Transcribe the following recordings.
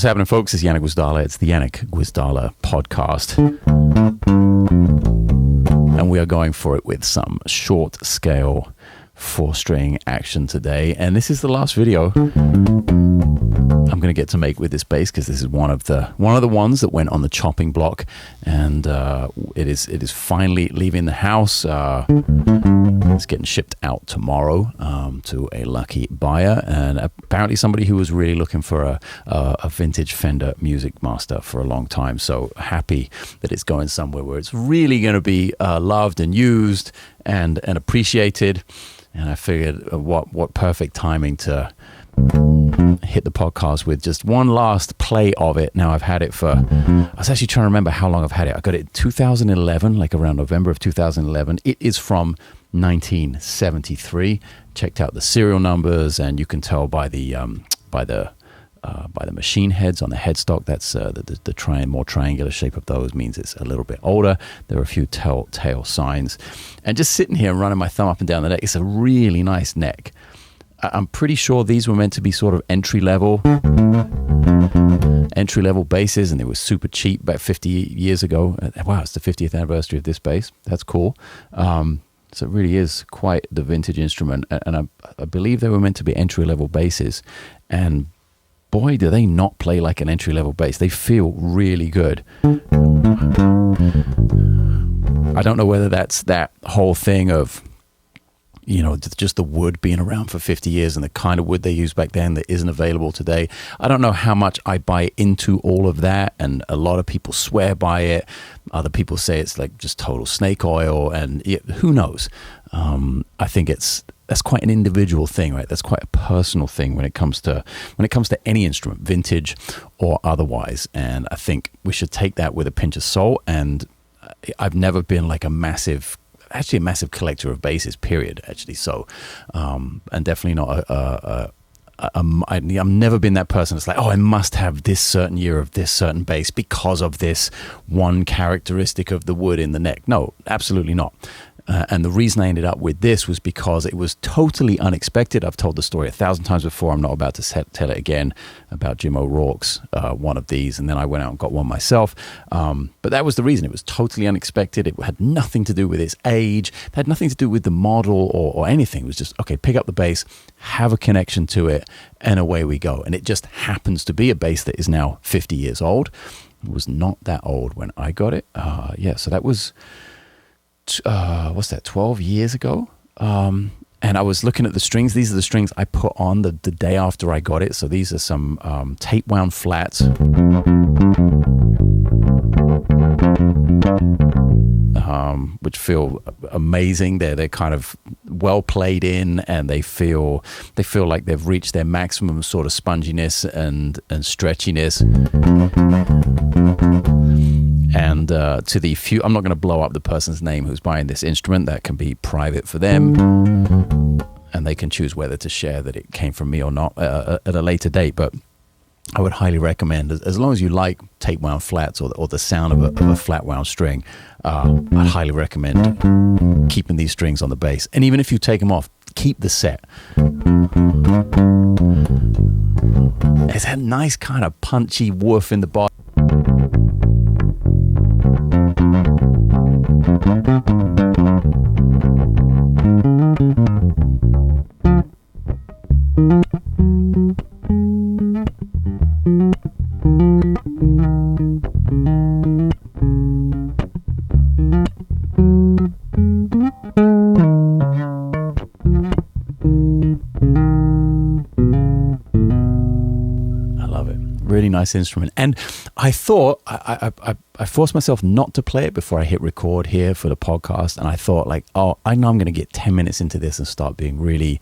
What's happening, folks? It's Janek Gwizdala. It's the Janek Gwizdala podcast. And we are going for it with some short scale 4-string action today. And this is the last video I'm going to get to make with this bass, because this is one of the ones that went on the chopping block, and it is finally leaving the house. It's getting shipped out tomorrow to a lucky buyer, and apparently somebody who was really looking for a vintage Fender Music Master for a long time. So happy that it's going somewhere where it's really going to be loved and used and appreciated. And I figured what perfect timing to hit the podcast with just one last play of it. Now I've had it for, I was actually trying to remember how long I've had it. I got it in 2011, like around November of 2011. It is from 1973. Checked out the serial numbers, and you can tell by the machine heads on the headstock. That's the more triangular shape of those means it's a little bit older. There are a few telltale signs. And just sitting here and running my thumb up and down the neck, it's a really nice neck. I'm pretty sure these were meant to be sort of entry-level basses, and they were super cheap about 50 years ago. Wow, it's the 50th anniversary of this bass. That's cool. So it really is quite the vintage instrument. And I believe they were meant to be entry-level basses. And boy, do they not play like an entry-level bass. They feel really good. I don't know whether that's that whole thing of, you know, just the wood being around for 50 years and the kind of wood they used back then that isn't available today. I don't know how much I buy into all of that, and a lot of people swear by it. Other people say it's like just total snake oil, and who knows? I think that's quite an individual thing, right? That's quite a personal thing when it comes to any instrument, vintage or otherwise. And I think we should take that with a pinch of salt. And I've never been like a massive collector of basses, period, actually. So, and definitely not I've never been that person that's like, oh, I must have this certain year of this certain bass because of this one characteristic of the wood in the neck. No, absolutely not. And the reason I ended up with this was because it was totally unexpected. I've told the story 1,000 times before. I'm not about to tell it again about Jim O'Rourke's one of these, and then I went out and got one myself. But that was the reason. It was totally unexpected. It had nothing to do with its age. It had nothing to do with the model or anything. It was just, okay, pick up the bass, have a connection to it, and away we go. And it just happens to be a bass that is now 50 years old. It was not that old when I got it. So that was... 12 years ago. And I was looking at the strings. These are the strings I put on the day after I got it. So these are some tape wound flats, which feel amazing. They're kind of well played in, and they feel like they've reached their maximum sort of sponginess and stretchiness. And to the few, I'm not going to blow up the person's name who's buying this instrument. That can be private for them, and they can choose whether to share that it came from me or not at a later date. But I would highly recommend, as long as you like tape wound flats or the sound of a flat wound string, I'd highly recommend keeping these strings on the bass. And even if you take them off, keep the set. It's a nice kind of punchy woof in the bottom. Really nice instrument. And I thought I forced myself not to play it before I hit record here for the podcast, and I thought, like, oh, I know I'm going to get 10 minutes into this and start being really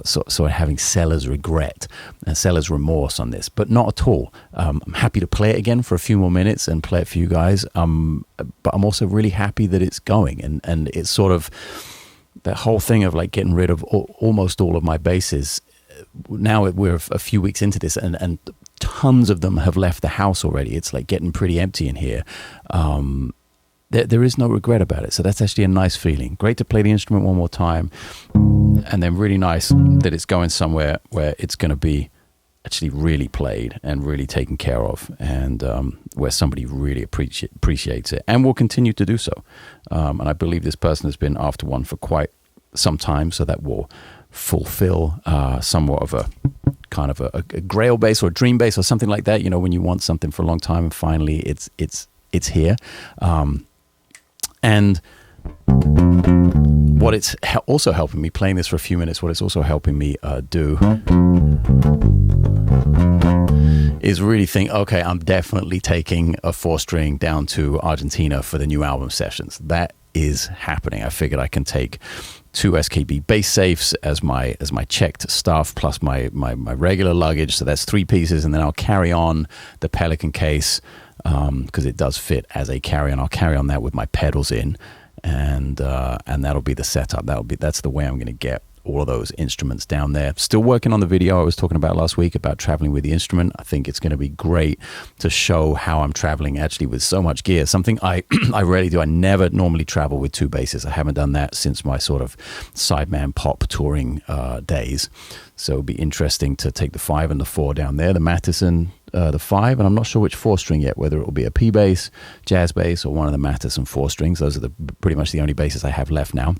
sort of having seller's regret and seller's remorse on this, but not at all. I'm happy to play it again for a few more minutes and play it for you guys, but I'm also really happy that it's going, and it's sort of that whole thing of like getting rid of almost all of my basses. Now we're a few weeks into this, and tons of them have left the house already. It's like getting pretty empty in here. There is no regret about it. So that's actually a nice feeling. Great to play the instrument one more time. And then really nice that it's going somewhere where it's going to be actually really played and really taken care of, and where somebody really appreciates it and will continue to do so. And I believe this person has been after one for quite some time, so that will fulfill somewhat of a kind of a grail base or a dream base or something like that. You know, when you want something for a long time and finally it's here. And what it's also helping me, playing this for a few minutes, what it's also helping me do is really think, okay, I'm definitely taking a 4-string down to Argentina for the new album sessions. That is happening. I figured I can take 2 SKB bass safes as my checked stuff plus my regular luggage. So that's 3 pieces, and then I'll carry on the Pelican case because it does fit as a carry-on. I'll carry on that with my pedals in, and that'll be the setup. That's the way I'm going to get all of those instruments down there. Still working on the video I was talking about last week about traveling with the instrument. I think it's going to be great to show how I'm traveling actually with so much gear. Something I rarely do. I never normally travel with 2 basses. I haven't done that since my sort of sideman pop touring days. So it'll be interesting to take the 5 and the 4 down there, the Matheson, the 5, and I'm not sure which 4-string yet, whether it will be a P bass, jazz bass, or one of the Matheson 4-strings. Those are pretty much the only basses I have left now.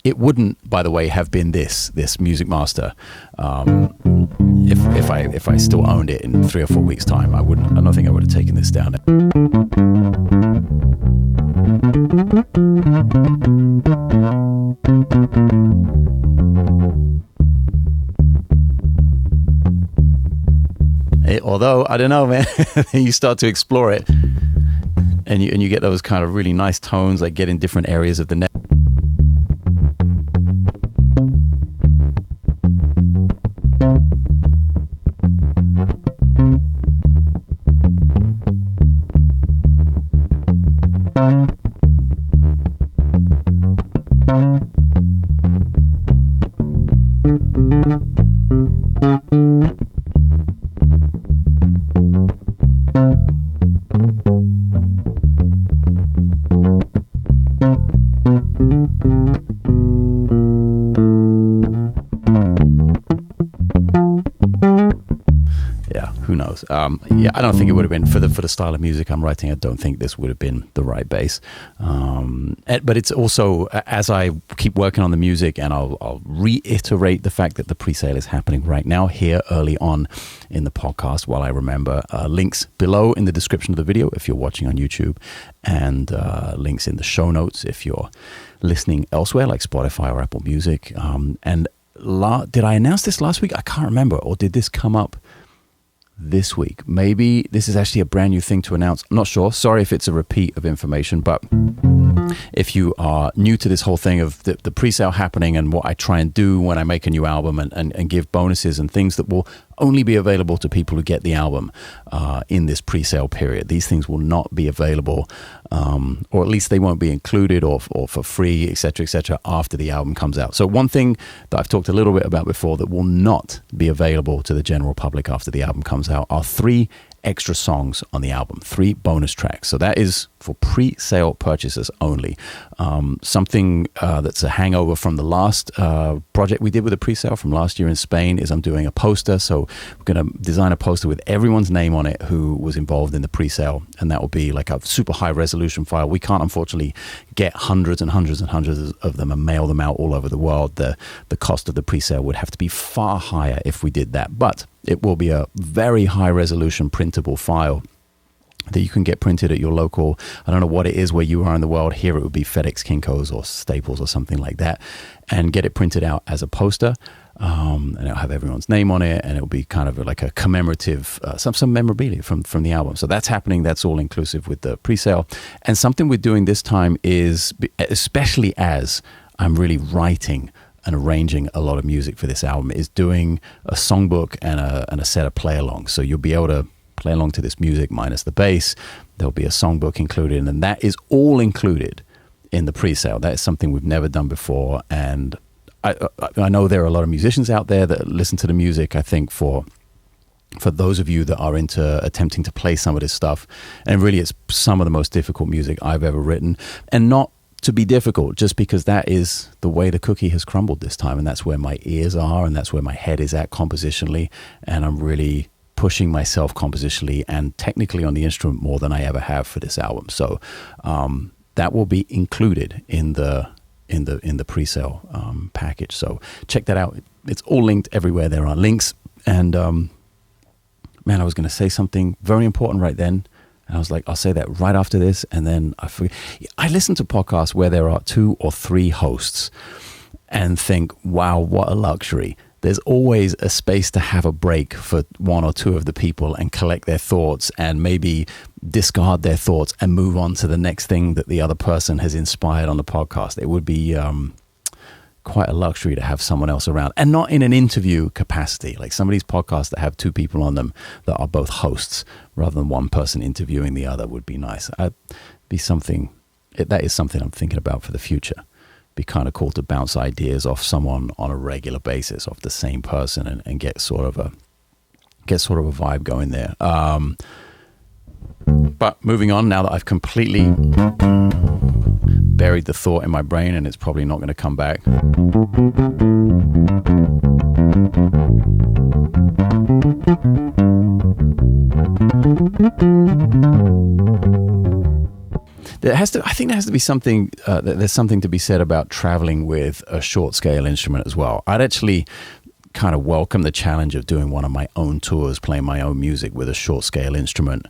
It wouldn't, by the way, have been this Music Master if I still owned it in 3 or 4 weeks' time. I don't think I would have taken this down. Although I don't know, man, you start to explore it, and you get those kind of really nice tones, like get in different areas of the neck. Yeah, I don't think it would have been for the style of music I'm writing. I don't think this would have been the right bass. But it's also, as I keep working on the music, and I'll reiterate the fact that the pre-sale is happening right now here early on in the podcast while I remember. Links below in the description of the video if you're watching on YouTube, and links in the show notes if you're listening elsewhere like Spotify or Apple Music. And did I announce this last week? I can't remember. Or did this come up this week? Maybe this is actually a brand new thing to announce. I'm not sure. Sorry if it's a repeat of information, but if you are new to this whole thing of the pre-sale happening and what I try and do when I make a new album and give bonuses and things that will only be available to people who get the album in this pre-sale period. These things will not be available, or at least they won't be included or for free, etc., after the album comes out. So one thing that I've talked a little bit about before that will not be available to the general public after the album comes out are 3 extra songs on the album, 3 bonus tracks. So that is for pre-sale purchasers only. Something that's a hangover from the last project we did with the pre-sale from last year in Spain is I'm doing a poster. So we're going to design a poster with everyone's name on it who was involved in the pre-sale, and that will be like a super high resolution file. We can't unfortunately get hundreds and hundreds and hundreds of them and mail them out all over the world. The cost of the pre-sale would have to be far higher if we did that, but it will be a very high resolution printable file that you can get printed at your local, I don't know what it is where you are in the world. Here it would be FedEx, Kinko's or Staples or something like that, and get it printed out as a poster. And it'll have everyone's name on it, and it'll be kind of like a commemorative, some memorabilia from the album. So that's happening. That's all inclusive with the pre-sale. And something we're doing this time is, especially as I'm really writing and arranging a lot of music for this album, is doing a songbook and a set of play-alongs. So you'll be able to play along to this music minus the bass. There'll be a songbook included, and that is all included in the pre-sale. That is something we've never done before, and I know there are a lot of musicians out there that listen to the music. I think for those of you that are into attempting to play some of this stuff, and really it's some of the most difficult music I've ever written, and not to be difficult, just because that is the way the cookie has crumbled this time, and that's where my ears are, and that's where my head is at compositionally, and I'm really pushing myself compositionally and technically on the instrument more than I ever have for this album. So that will be included in the pre-sale package. So check that out. It's all linked everywhere. There are links. And man, I was going to say something very important right then. And I was like, I'll say that right after this. And then I forget. I listen to podcasts where there are 2 or 3 hosts and think, wow, what a luxury. There's always a space to have a break for 1 or 2 of the people and collect their thoughts and maybe discard their thoughts and move on to the next thing that the other person has inspired on the podcast. It would be quite a luxury to have someone else around, and not in an interview capacity. Like some of these podcasts that have 2 people on them that are both hosts rather than one person interviewing the other would be nice. That is something I'm thinking about for the future. Be kind of cool to bounce ideas off someone on a regular basis, off the same person, and get sort of a vibe going there. But moving on, now that I've completely buried the thought in my brain and it's probably not going to come back. I think there has to be something, there's something to be said about traveling with a short scale instrument as well. I'd actually kind of welcome the challenge of doing one of my own tours, playing my own music with a short scale instrument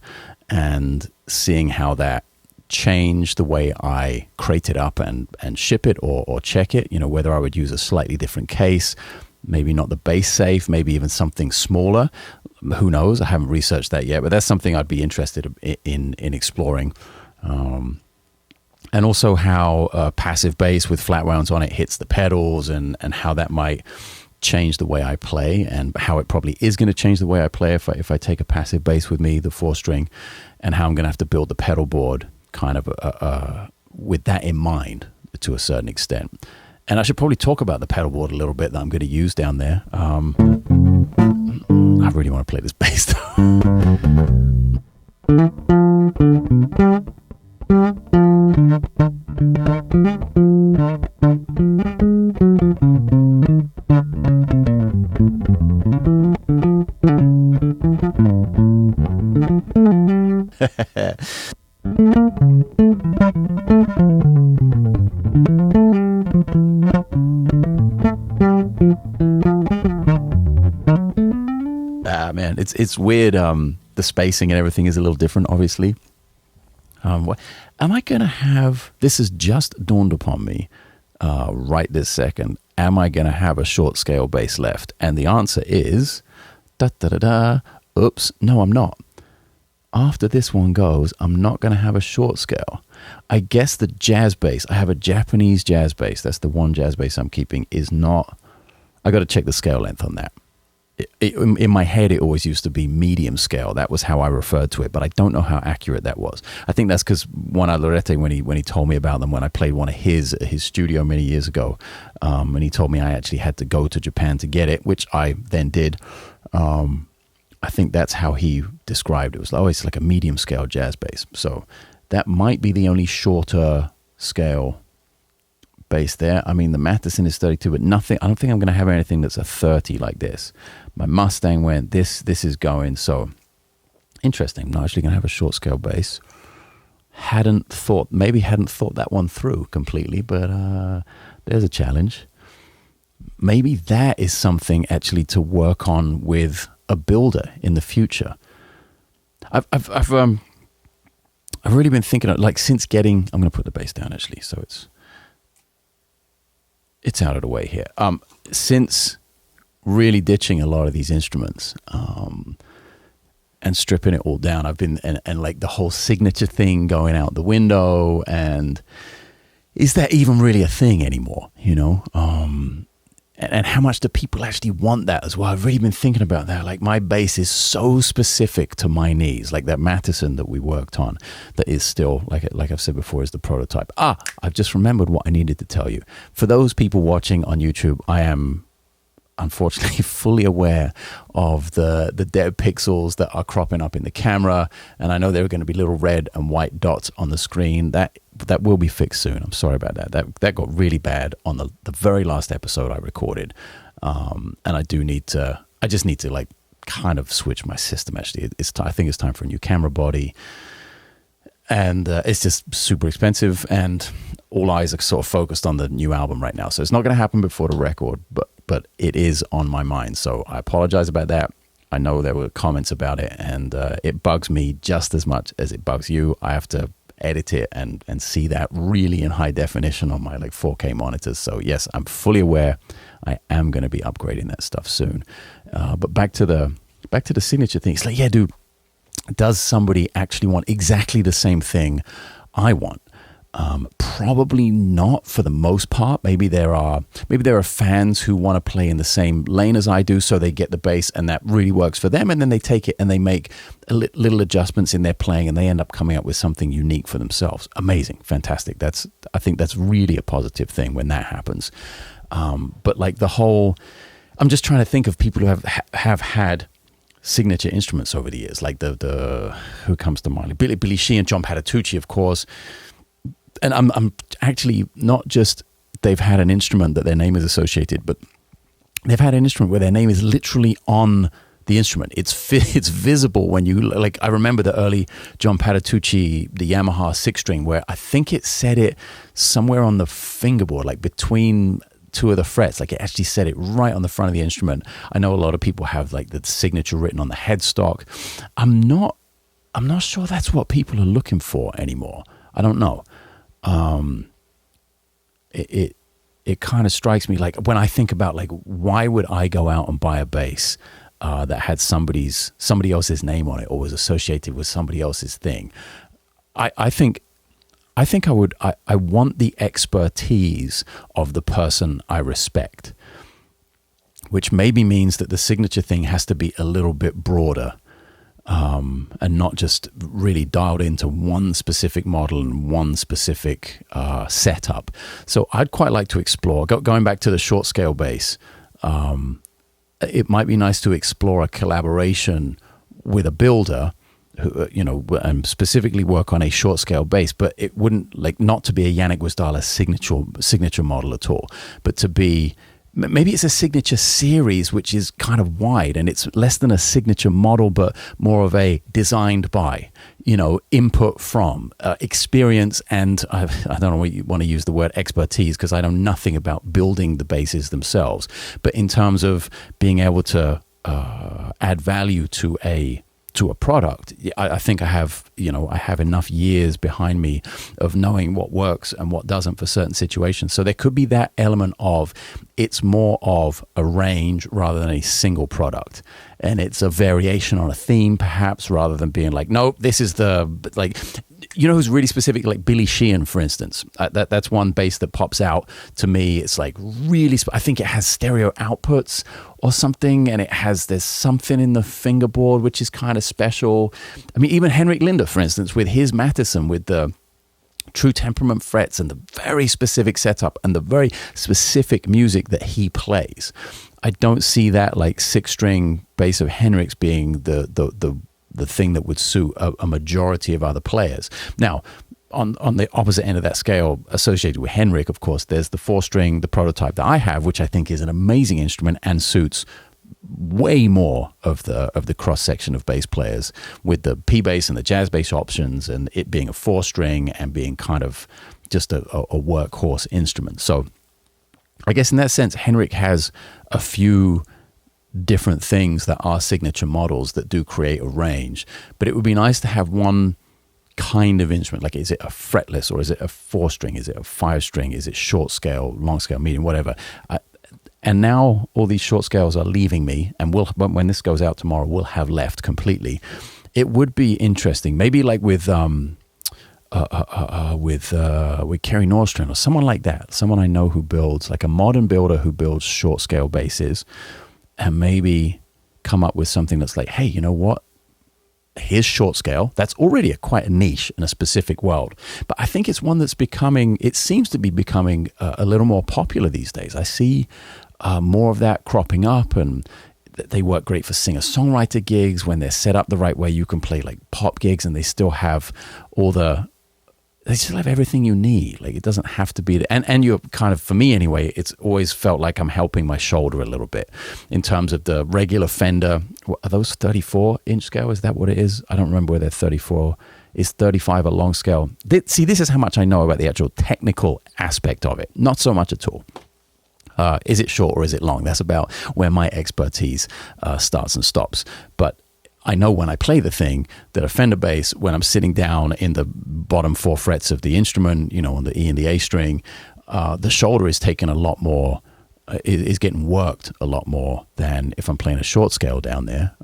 and seeing how that changed the way I crate it up and ship it or check it, whether I would use a slightly different case, maybe not the bass safe, maybe even something smaller. Who knows? I haven't researched that yet, but that's something I'd be interested in exploring. And also how passive bass with flat wounds on it hits the pedals and how that might change the way I play, and how it probably is going to change the way I play if I take a passive bass with me, the 4-string, and how I'm going to have to build the pedal board kind of with that in mind to a certain extent. And I should probably talk about the pedal board a little bit that I'm going to use down there. I really want to play this bass though. Man, it's weird. The spacing and everything is a little different, obviously. What am I going to have? This has just dawned upon me right this second. Am I going to have a short scale bass left? And the answer is, oops, no, I'm not. After this one goes, I'm not going to have a short scale. I guess the jazz bass, I have a Japanese jazz bass. That's the one jazz bass I'm keeping, is not, I got to check the scale length on that. In my head, it always used to be medium scale. That was how I referred to it, but I don't know how accurate that was. I think that's because Juan Alorete, when he told me about them, when I played one of his at his studio many years ago, and he told me I actually had to go to Japan to get it, which I then did. I think that's how he described it. It was always like a medium scale jazz bass. So that might be the only shorter scale bass there. I mean, the Matheson is 32, but nothing. I don't think I'm going to have anything that's a 30 like this. My Mustang went, this is going. So interesting. I'm not actually going to have a short scale bass. Hadn't thought that one through completely, but there's a challenge. Maybe that is something actually to work on with a builder in the future. I've really been thinking of, like, since getting, I'm going to put the bass down actually, so it's out of the way here. Since really ditching a lot of these instruments and stripping it all down, I've been, and like the whole signature thing going out the window, and is that even really a thing anymore, you know? And how much do people actually want that as well? I've really been thinking about that. Like, my bass is so specific to my needs, like that Matheson that we worked on, that is still, like I've said before, is the prototype. I've just remembered what I needed to tell you. For those people watching on YouTube, unfortunately fully aware of the dead pixels that are cropping up in the camera, and I know there are going to be little red and white dots on the screen. That will be fixed soon. I'm sorry about that. That got really bad on the very last episode I recorded, and I just need to like kind of switch my system. Actually, I think it's time for a new camera body, and it's just super expensive, and all eyes are sort of focused on the new album right now. So it's not going to happen before the record, but it is on my mind. So I apologize about that. I know there were comments about it, and it bugs me just as much as it bugs you. I have to edit it and see that really in high definition on my like 4K monitors. So yes, I'm fully aware. I am going to be upgrading that stuff soon. But back to the signature thing. It's like, yeah, dude, does somebody actually want exactly the same thing I want? Probably not for the most part. Maybe there are fans who want to play in the same lane as I do, so they get the bass and that really works for them, and then they take it and they make little adjustments in their playing, and they end up coming up with something unique for themselves. Amazing, fantastic. I think that's really a positive thing when that happens. But like I'm just trying to think of people who have had signature instruments over the years, like the who comes to mind? Billy Sheehan, John Patitucci, of course. And I'm actually not just they've had an instrument that their name is associated, but they've had an instrument where their name is literally on the instrument. It's visible when you like. I remember the early John Patitucci, the Yamaha 6-string, where I think it said it somewhere on the fingerboard, like between two of the frets. Like it actually said it right on the front of the instrument. I know a lot of people have like the signature written on the headstock. I'm not sure that's what people are looking for anymore. I don't know. It kind of strikes me like when I think about like why would I go out and buy a bass that had somebody else's name on it or was associated with somebody else's thing. I think I want the expertise of the person I respect, which maybe means that the signature thing has to be a little bit broader. And not just really dialed into one specific model and one specific setup. So I'd quite like to explore, going back to the short scale bass, it might be nice to explore a collaboration with a builder who, and specifically work on a short scale bass, but it wouldn't not to be a Janek Gwizdala signature model at all, but to be, maybe it's a signature series, which is kind of wide and it's less than a signature model, but more of a designed by, input from, experience. And I don't know what you want to use the word expertise, because I know nothing about building the bases themselves. But in terms of being able to add value to a product, I think I have enough years behind me of knowing what works and what doesn't for certain situations. So there could be that element of it's more of a range rather than a single product. And it's a variation on a theme, perhaps, rather than being like, no, this is who's really specific, like Billy Sheehan, for instance. That's one bass that pops out to me. It's like really, I think it has stereo outputs or something, and there's something in the fingerboard which is kind of special. I mean, even Henrik Linder, for instance, with his Matheson, with the true temperament frets and the very specific setup and the very specific music that he plays. I don't see that like 6-string bass of Henrik's being the thing that would suit a majority of other players. Now, on the opposite end of that scale, associated with Henrik, of course, there's the 4-string, the prototype that I have, which I think is an amazing instrument and suits way more of the cross section of bass players, with the P bass and the jazz bass options, and it being a 4-string and being kind of just a workhorse instrument. So I guess in that sense, Henrik has a few different things that are signature models that do create a range, but it would be nice to have one kind of instrument. Like, is it a fretless, or is it a 4-string? Is it a 5-string? Is it short scale, long scale, medium, whatever? And now all these short scales are leaving me, and when this goes out tomorrow, we'll have left completely. It would be interesting, maybe like with Kerry Nordstrand or someone like that, someone I know who builds, like a modern builder who builds short scale basses, and maybe come up with something that's like, hey, you know what? here's short scale. That's already quite a niche in a specific world. But I think it's one that's it seems to be becoming a little more popular these days. I see more of that cropping up, and they work great for singer-songwriter gigs when they're set up the right way. You can play like pop gigs and they still have they still have everything you need. Like, it doesn't have to be, and you're kind of, for me anyway, it's always felt like I'm helping my shoulder a little bit in terms of the regular Fender. Are those 34-inch scale? Is that what it is? I don't remember whether they're 34. Is 35 a long scale? See, this is how much I know about the actual technical aspect of it. Not so much at all. Is it short or is it long? That's about where my expertise starts and stops. But I know when I play the thing that a Fender bass, when I'm sitting down in the bottom 4 frets of the instrument, on the E and the A string, the shoulder is taken a lot more, is getting worked a lot more than if I'm playing a short scale down there.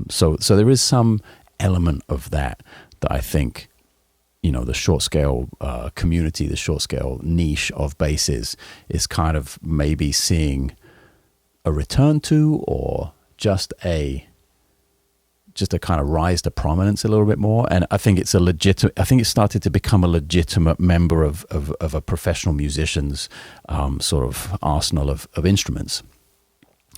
So there is some element of that I think, the short scale community, the short scale niche of basses is kind of maybe seeing a return to, or just a kind of rise to prominence a little bit more. And I think it's I think it started to become a legitimate member of a professional musician's sort of arsenal of instruments.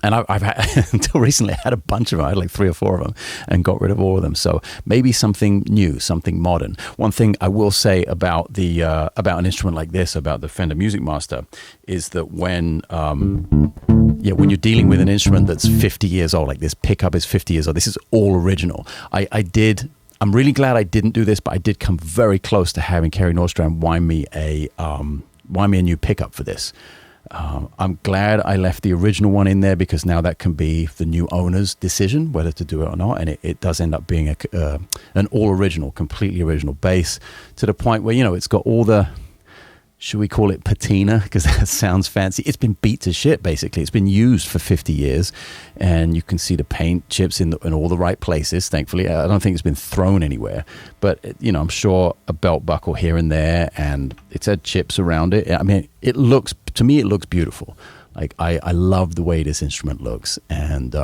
And I've had, until recently, I had a bunch of them. I had like 3 or 4 of them and got rid of all of them. So maybe something new, something modern. One thing I will say about about an instrument like this, about the Fender Music Master, is that when you're dealing with an instrument that's 50 years old, like this pickup is 50 years old, this is all original. I'm really glad I didn't do this, but I did come very close to having Kerry Nordstrand wind me a new pickup for this. I'm glad I left the original one in there, because now that can be the new owner's decision whether to do it or not, and it does end up being an all original, completely original bass, to the point where it's got all the, should we call it patina, because that sounds fancy. It's been beat to shit, basically. It's been used for 50 years, and you can see the paint chips in all the right places, thankfully. I don't think it's been thrown anywhere, but I'm sure a belt buckle here and there, and it's had chips around it. I mean, to me it looks beautiful. Like, I love the way this instrument looks, and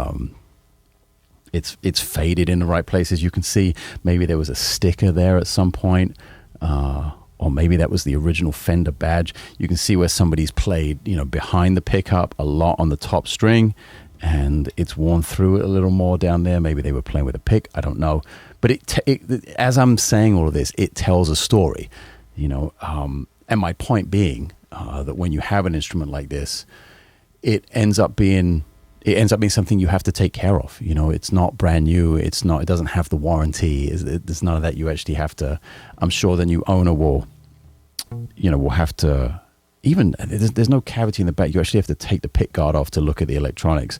it's faded in the right places. You can see maybe there was a sticker there at some point, or maybe that was the original Fender badge. You can see where somebody's played, behind the pickup a lot on the top string, and it's worn through it a little more down there. Maybe they were playing with a pick, I don't know. But as I'm saying all of this, it tells a story, and my point being that when you have an instrument like this, it ends up being something you have to take care of. It's not brand new. It doesn't have the warranty. There's none of that. You actually have to, I'm sure the new owner will have to, even, there's no cavity in the back. You actually have to take the pick guard off to look at the electronics.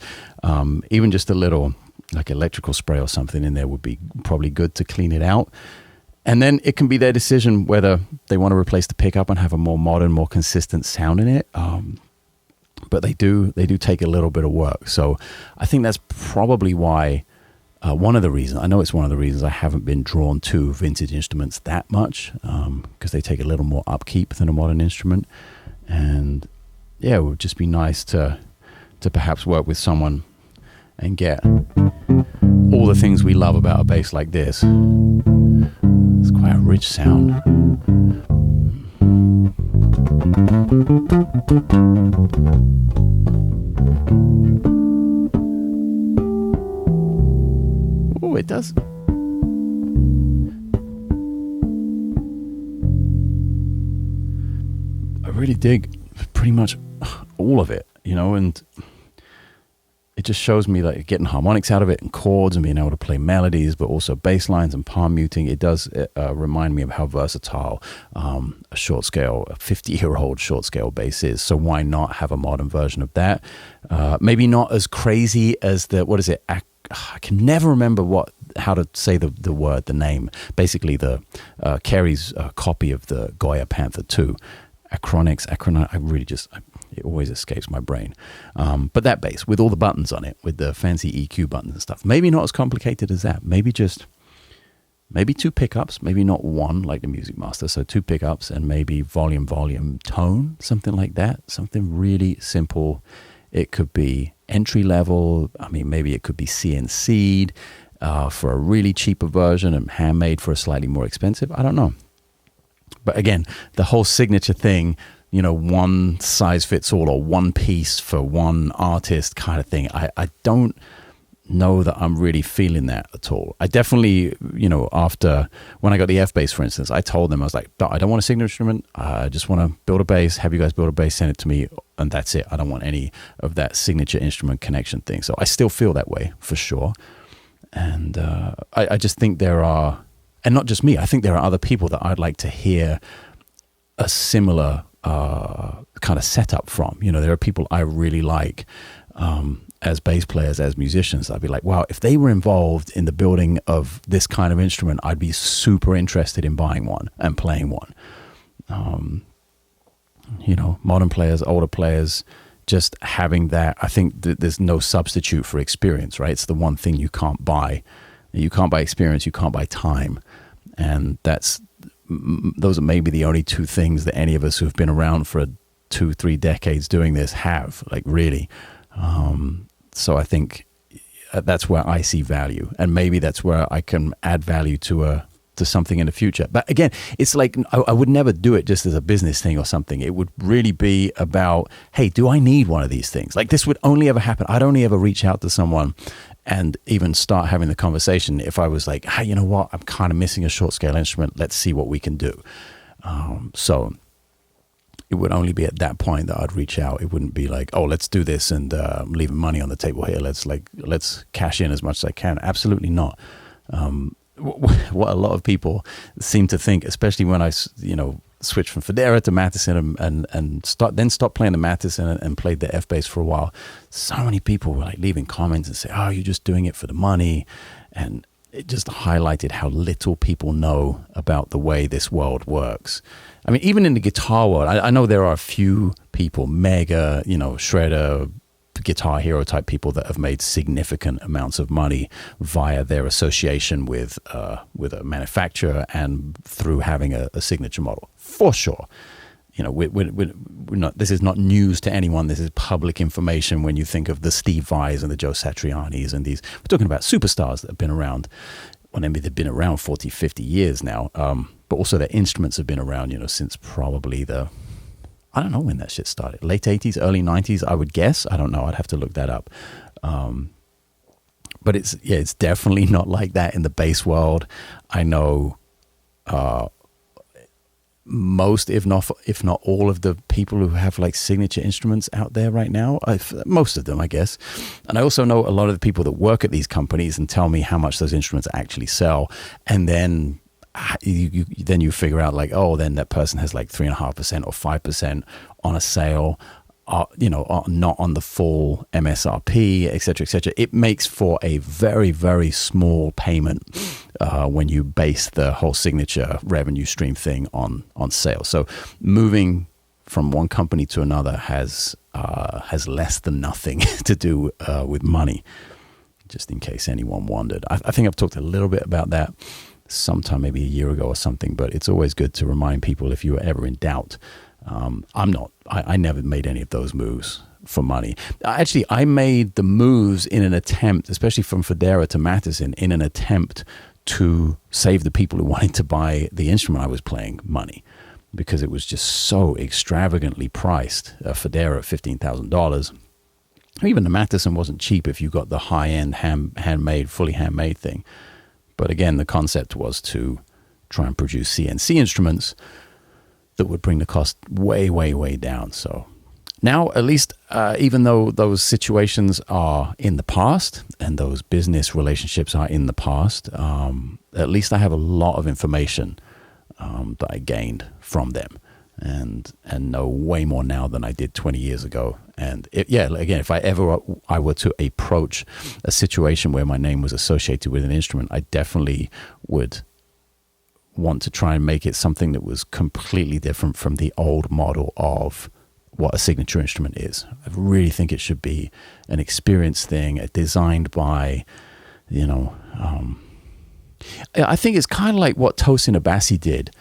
Even just a little, like, electrical spray or something in there would be probably good to clean it out. And then it can be their decision whether they want to replace the pickup and have a more modern, more consistent sound in it. But they do take a little bit of work. So I think that's probably why, one of the reasons I haven't been drawn to vintage instruments that much, because they take a little more upkeep than a modern instrument. And yeah, it would just be nice to perhaps work with someone and get all the things we love about a bass like this. It's quite a rich sound. Oh, it does. I really dig pretty much all of it, and it just shows me, like, getting harmonics out of it and chords and being able to play melodies, but also bass lines and palm muting. It does remind me of how versatile a 50-year-old short scale bass is. So why not have a modern version of that? Maybe not as crazy as I can never remember how to say the name. Basically, Kerry's copy of the Goya Panther 2. Acronics, it always escapes my brain. But that bass with all the buttons on it, with the fancy EQ buttons and stuff, maybe not as complicated as that. Maybe 2 pickups, maybe not one like the Music Master. So 2 pickups and maybe volume, tone, something like that. Something really simple. It could be entry level. I mean, maybe it could be CNC'd. for a really cheaper version and handmade for a slightly more expensive? I don't know. But again, the whole signature thing, you know, one size fits all or one piece for one artist kind of thing, I don't know that I'm really feeling that at all. I definitely, you know, after when I got the F bass, for instance, I told them, I was like, I don't want a signature instrument. I just want to build a bass, have you guys build a bass, send it to me, and that's it. I don't want any of that signature instrument connection thing. So I still feel that way for sure. And I just think there are, and not just me, I think there are other people that I'd like to hear a similar kind of setup from. You know, there are people I really like as bass players, as musicians. I'd be like, wow, if they were involved in the building of this kind of instrument, I'd be super interested in buying one and playing one. You know, modern players, older players, just having that, I think there's no substitute for experience, right? It's the one thing you can't buy. You can't buy experience, you can't buy time. And those are maybe the only two things that any of us who've been around for 2-3 decades doing this have, like really. So I think that's where I see value, and maybe that's where I can add value to something in the future. But again, it's like I would never do it just as a business thing or something. It would really be about, hey, do I need one of these things? Like this would only ever happen. I'd only ever reach out to someone and even start having the conversation if I was like, hey, you know what? I'm kind of missing a short scale instrument. Let's see what we can do. So it would only be at that point that I'd reach out. It wouldn't be like, oh, let's do this and I'm leaving money on the table here. Let's cash in as much as I can. Absolutely not. What a lot of people seem to think, especially when I, you know, switched from Federa to Matheson and stopped playing the Matheson and played the F bass for a while. So many people were like leaving comments and say, oh, you're just doing it for the money. And it just highlighted how little people know about the way this world works. I mean, even in the guitar world, I know there are a few people, Mega, you know, Shredder, Guitar Hero type people that have made significant amounts of money via their association with a manufacturer and through having a signature model, for sure. You know, we're not. This is not news to anyone. This is public information. When you think of the Steve Vais and the Joe Satrianis and these, we're talking about superstars that have been around. Well, maybe they've been around 40, 50 years now. But also their instruments have been around, you know, since probably I don't know when that shit started. Late 80s, early 90s, I would guess. I don't know. I'd have to look that up. But it's definitely not like that in the bass world. I know most, if not all of the people who have like signature instruments out there right now, most of them, I guess. And I also know a lot of the people that work at these companies and tell me how much those instruments actually sell. And then you figure out like, oh, then that person has like 3.5% or 5% on a sale, you know, not on the full MSRP, et cetera, et cetera. It makes for a very, very small payment when you base the whole signature revenue stream thing on sales. So moving from one company to another has less than nothing to do with money, just in case anyone wondered. I think I've talked a little bit about that sometime maybe a year ago or something, but it's always good to remind people if you are ever in doubt. I never made any of those moves for money. Actually, I made the moves in an attempt, especially from Federa to Matheson, in an attempt to save the people who wanted to buy the instrument I was playing money, because it was just so extravagantly priced. Federa at $15,000. Even the Matheson wasn't cheap if you got the high-end fully handmade thing. But again, the concept was to try and produce CNC instruments that would bring the cost way, way, way down. So now, at least, even though those situations are in the past and those business relationships are in the past, at least I have a lot of information that I gained from them and know way more now than I did 20 years ago. And again, if I were to approach a situation where my name was associated with an instrument, I definitely would want to try and make it something that was completely different from the old model of what a signature instrument is. I really think it should be an experience thing, designed by, you know, I think it's kind of like what Tosin Abasi did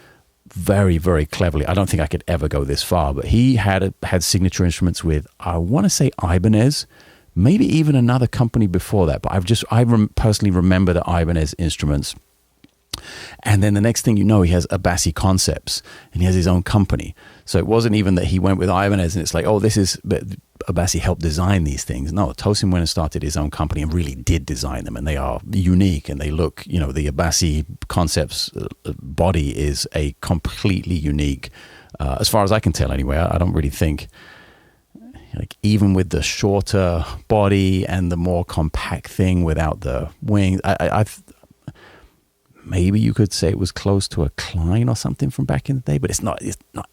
very, very cleverly. I don't think I could ever go this far, but he had signature instruments with, I want to say Ibanez, maybe even another company before that. But personally remember the Ibanez Instruments. And then the next thing you know, he has Abassi Concepts, and he has his own company. So it wasn't even that he went with Ibanez and it's like, oh, but Abassi helped design these things. No, Tosin went and started his own company and really did design them, and they are unique, and they look, the Abassi Concepts body is a completely unique, as far as I can tell anyway. I don't really think, like, even with the shorter body and the more compact thing without the wings, maybe you could say it was close to a Klein or something from back in the day, but it's not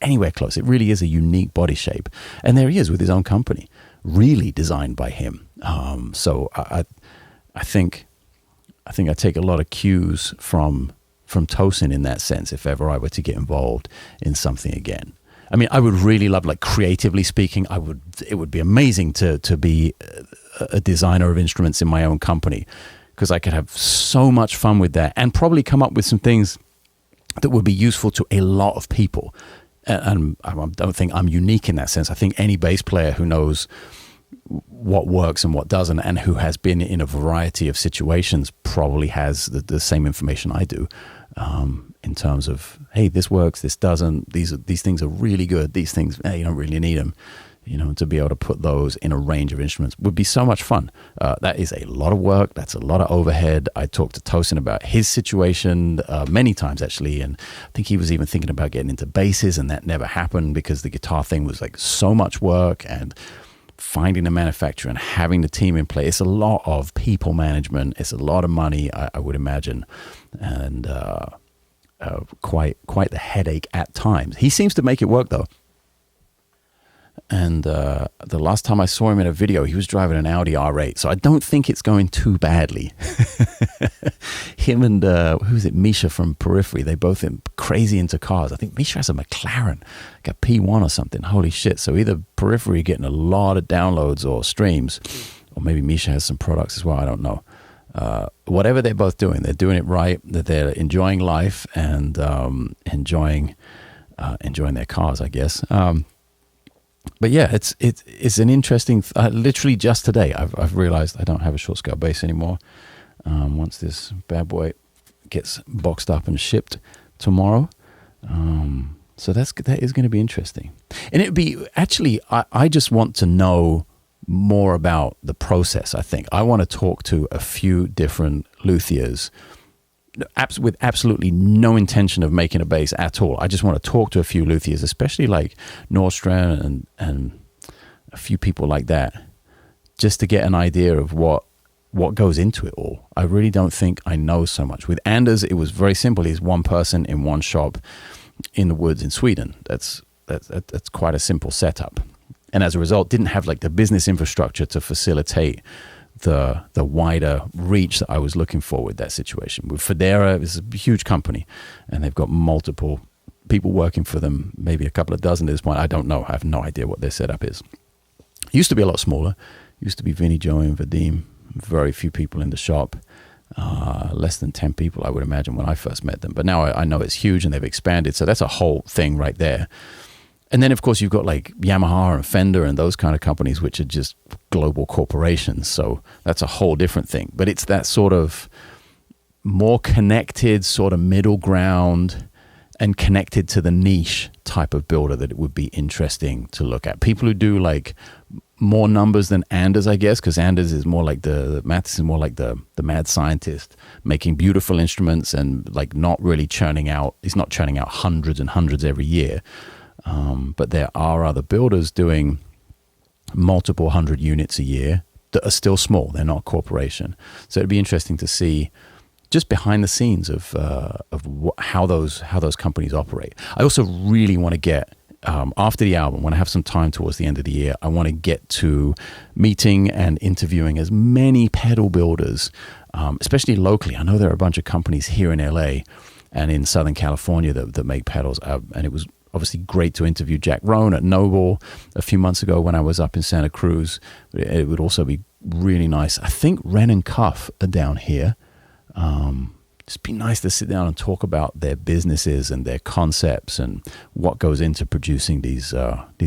anywhere close. It really is a unique body shape. And there he is with his own company, really designed by him. So I think I take a lot of cues from Tosin in that sense, if ever I were to get involved in something again. I mean, I would really love, like, creatively speaking, it would be amazing to be a designer of instruments in my own company, because I could have so much fun with that and probably come up with some things that would be useful to a lot of people. And I don't think I'm unique in that sense. I think any bass player who knows what works and what doesn't, and who has been in a variety of situations, probably has the same information I do, in terms of, hey, this works, this doesn't, these things are really good, these things, hey, you don't really need them. To be able to put those in a range of instruments would be so much fun. That is a lot of work. That's a lot of overhead. I talked to Tosin about his situation many times, actually, and I think he was even thinking about getting into basses, and that never happened because the guitar thing was like so much work, and finding a manufacturer and having the team in place. It's a lot of people management. It's a lot of money, I would imagine, and quite the headache at times. He seems to make it work, though. And the last time I saw him in a video, he was driving an Audi R8. So I don't think it's going too badly. Him and, who's it, Misha from Periphery, they both crazy into cars. I think Misha has a McLaren, like a P1 or something. Holy shit. So either Periphery getting a lot of downloads or streams, or maybe Misha has some products as well. I don't know. Whatever they're both doing, they're doing it right. That they're enjoying life and enjoying their cars, I guess. But yeah, it's an interesting. Literally just today, I've realized I don't have a short scale bass anymore. Once this bad boy gets boxed up and shipped tomorrow, so that is going to be interesting. And it'd be actually, I just want to know more about the process. I think I want to talk to a few different luthiers with absolutely no intention of making a bass at all. I just want to talk to a few luthiers, especially like Nordstrand and a few people like that, just to get an idea of what goes into it all. I really don't think I know so much. With Anders, it was very simple. He's one person in one shop in the woods in Sweden. That's quite a simple setup. And as a result, didn't have like the business infrastructure to facilitate the wider reach that I was looking for with that situation. With Federa, it's a huge company, and they've got multiple people working for them, maybe a couple of dozen at this point. I don't know. I have no idea what their setup is. It used to be a lot smaller. It used to be Vinny, Joey, and Vadim. Very few people in the shop. Less than 10 people, I would imagine, when I first met them. But now I know it's huge, and they've expanded. So that's a whole thing right there. And then, of course, you've got like Yamaha and Fender and those kind of companies, which are just global corporations. So that's a whole different thing. But it's that sort of more connected, sort of middle ground and connected to the niche type of builder that it would be interesting to look at. People who do like more numbers than Anders, I guess, because Anders is more like Mathis is more like the mad scientist, making beautiful instruments and like not really churning out. He's not churning out hundreds and hundreds every year. But there are other builders doing multiple hundred units a year that are still small. They're not a corporation. So it'd be interesting to see just behind the scenes of how those companies operate. I also really want to get, after the album, when I have some time towards the end of the year, I want to get to meeting and interviewing as many pedal builders, especially locally. I know there are a bunch of companies here in LA and in Southern California that make pedals, and it was obviously great to interview Jack Rohn at Noble a few months ago when I was up in Santa Cruz. It would also be really nice. I think Ren and Cuff are down here. just be nice to sit down and talk about their businesses and their concepts and what goes into producing these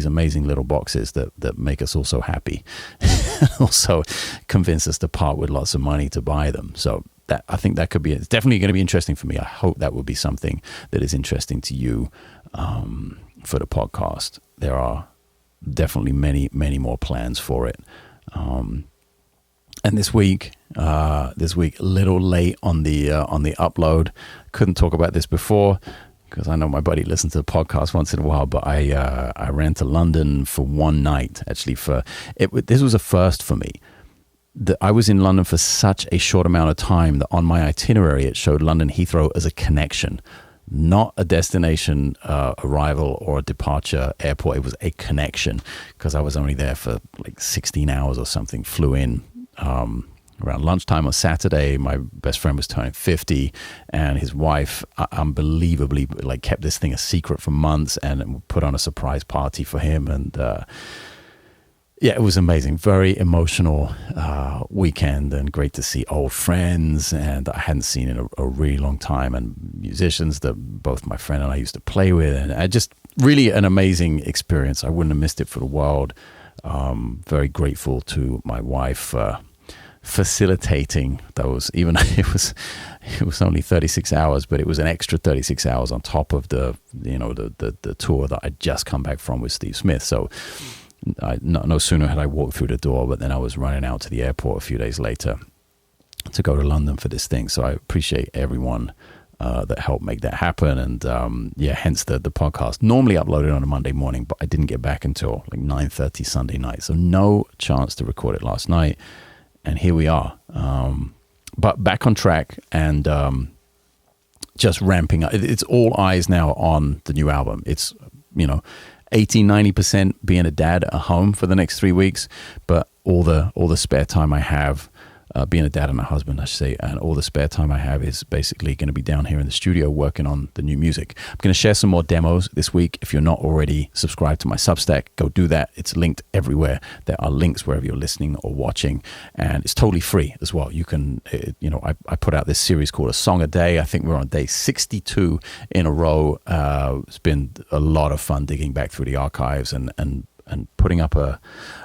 amazing little boxes that make us all so happy, also convince us to part with lots of money to buy them. So I think that it's definitely going to be interesting for me. I hope that would be something that is interesting to you for the podcast. There are definitely many, many more plans for it. And this week, a little late on the upload. Couldn't talk about this before because I know my buddy listens to the podcast once in a while. But I ran to London for one night. Actually, this was a first for me. I was in London for such a short amount of time that on my itinerary it showed London Heathrow as a connection, not a destination arrival or a departure airport. It was a connection because I was only there for like 16 hours or something. Flew in around lunchtime on Saturday. My best friend was turning 50, and his wife unbelievably kept this thing a secret for months and put on a surprise party for him. And yeah, it was amazing. Very emotional weekend, and great to see old friends and I hadn't seen in a really long time, and musicians that both my friend and I used to play with, and I just really an amazing experience. I wouldn't have missed it for the world. Very grateful to my wife facilitating those, even it was only 36 hours, but it was an extra 36 hours on top of the tour that I'd just come back from with Steve Smith. So no sooner had I walked through the door, but then I was running out to the airport a few days later to go to London for this thing. So I appreciate everyone that helped make that happen. And hence the podcast normally uploaded on a Monday morning, but I didn't get back until like 9:30 Sunday night. So no chance to record it last night. And here we are. But back on track and just ramping up. It's all eyes now on the new album. It's, 80-90% being a dad at home for the next 3 weeks, but all the spare time I have, being a dad and a husband, I should say, and all the spare time I have is basically going to be down here in the studio working on the new music. I'm going to share some more demos this week. If you're not already subscribed to my Substack, go do that. It's linked everywhere. There are links wherever you're listening or watching, and it's totally free as well. You can, I put out this series called A Song a Day. I think we're on day 62 in a row. It's been a lot of fun digging back through the archives and putting up a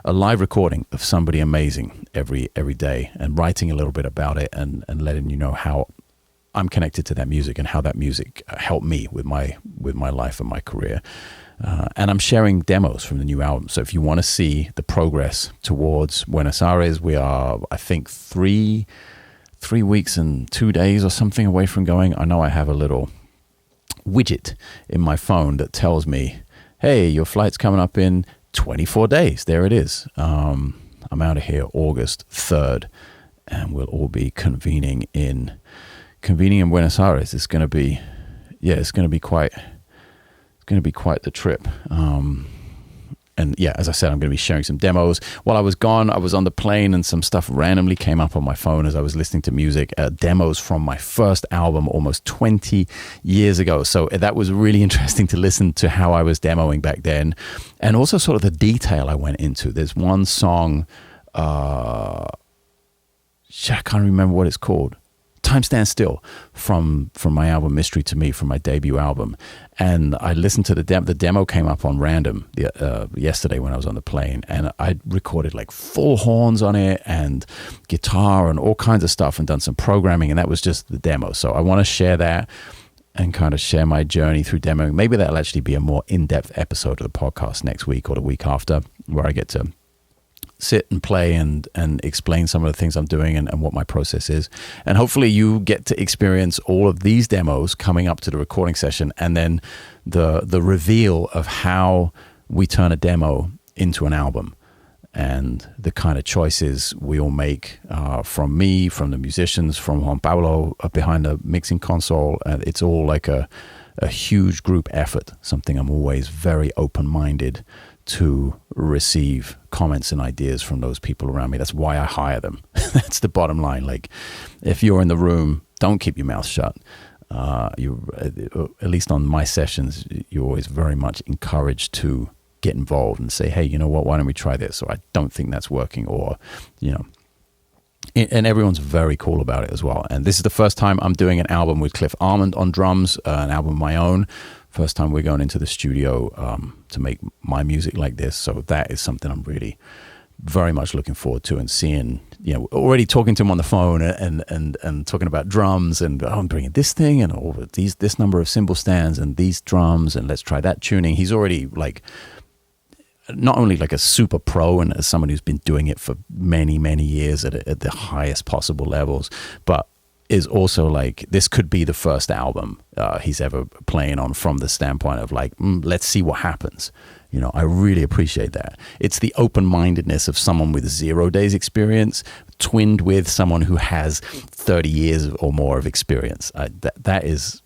live recording of somebody amazing every day, and writing a little bit about it and letting you know how I'm connected to that music and how that music helped me with my life and my career. And I'm sharing demos from the new album. So if you want to see the progress towards Buenos Aires, we are, I think, 3 weeks and 2 days or something away from going. I know I have a little widget in my phone that tells me, hey, your flight's coming up in 24 days. There it is. I'm out of here August 3rd, and we'll all be convening in Buenos Aires. It's going to be quite the trip. And yeah, as I said, I'm going to be sharing some demos. While I was gone, I was on the plane and some stuff randomly came up on my phone as I was listening to music, demos from my first album almost 20 years ago. So that was really interesting to listen to how I was demoing back then, and also sort of the detail I went into. There's one song, I can't remember what it's called. Time Stands Still from my album Mystery to Me, from my debut album. And I listened to the demo came up on random yesterday when I was on the plane, and I recorded like full horns on it and guitar and all kinds of stuff and done some programming, and that was just the demo. So I want to share that and kind of share my journey through demoing. Maybe that'll actually be a more in-depth episode of the podcast next week or the week after, where I get to sit and play and explain some of the things I'm doing and what my process is. And hopefully you get to experience all of these demos coming up to the recording session, and then the reveal of how we turn a demo into an album, and the kind of choices we all make, from me, from the musicians, from Juan Paulo behind the mixing console. It's all like a huge group effort, something I'm always very open-minded to receive comments and ideas from those people around me. That's why I hire them. That's the bottom line. Like, if you're in the room, don't keep your mouth shut. You, at least on my sessions, you're always very much encouraged to get involved and say, hey, you know what, why don't we try this? Or I don't think that's working. Or, And everyone's very cool about it as well. And this is the first time I'm doing an album with Cliff Armand on drums, an album of my own. First time we're going into the studio to make my music like this. So that is something I'm really very much looking forward to, and seeing, you know, already talking to him on the phone and talking about drums, and I'm bringing this thing and all this number of cymbal stands and these drums, and let's try that tuning. He's already like not only like a super pro and as someone who's been doing it for many, many years at the highest possible levels, but is also like, this could be the first album he's ever playing on, from the standpoint of like, let's see what happens. You know, I really appreciate that. It's the open-mindedness of someone with 0 days experience twinned with someone who has 30 years or more of experience. That is,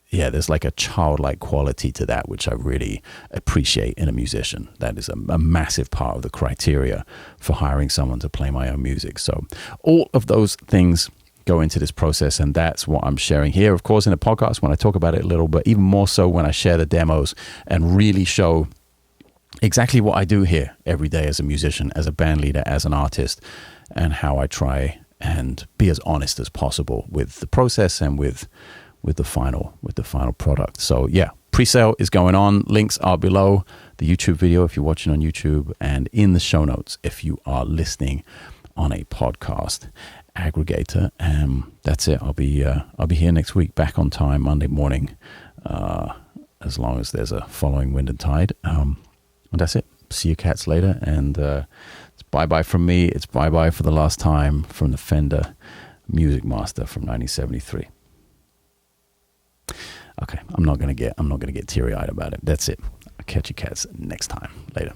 yeah, there's like a childlike quality to that, which I really appreciate in a musician. That is a massive part of the criteria for hiring someone to play my own music. So all of those things go into this process, and that's what I'm sharing here, of course, in a podcast when I talk about it a little, but even more so when I share the demos and really show exactly what I do here every day as a musician, as a band leader, as an artist, and how I try and be as honest as possible with the process and with the final product. So yeah, pre-sale is going on. Links are below the YouTube video if you're watching on YouTube, and in the show notes if you are listening on a podcast aggregator. That's it. I'll be here next week, back on time, Monday morning, as long as there's a following wind and tide. And that's it. See you cats later. And it's bye-bye from me. It's bye-bye for the last time from the Fender Music Master from 1973. Okay, I'm not gonna get teary-eyed about it. That's it. I'll catch you cats next time. Later.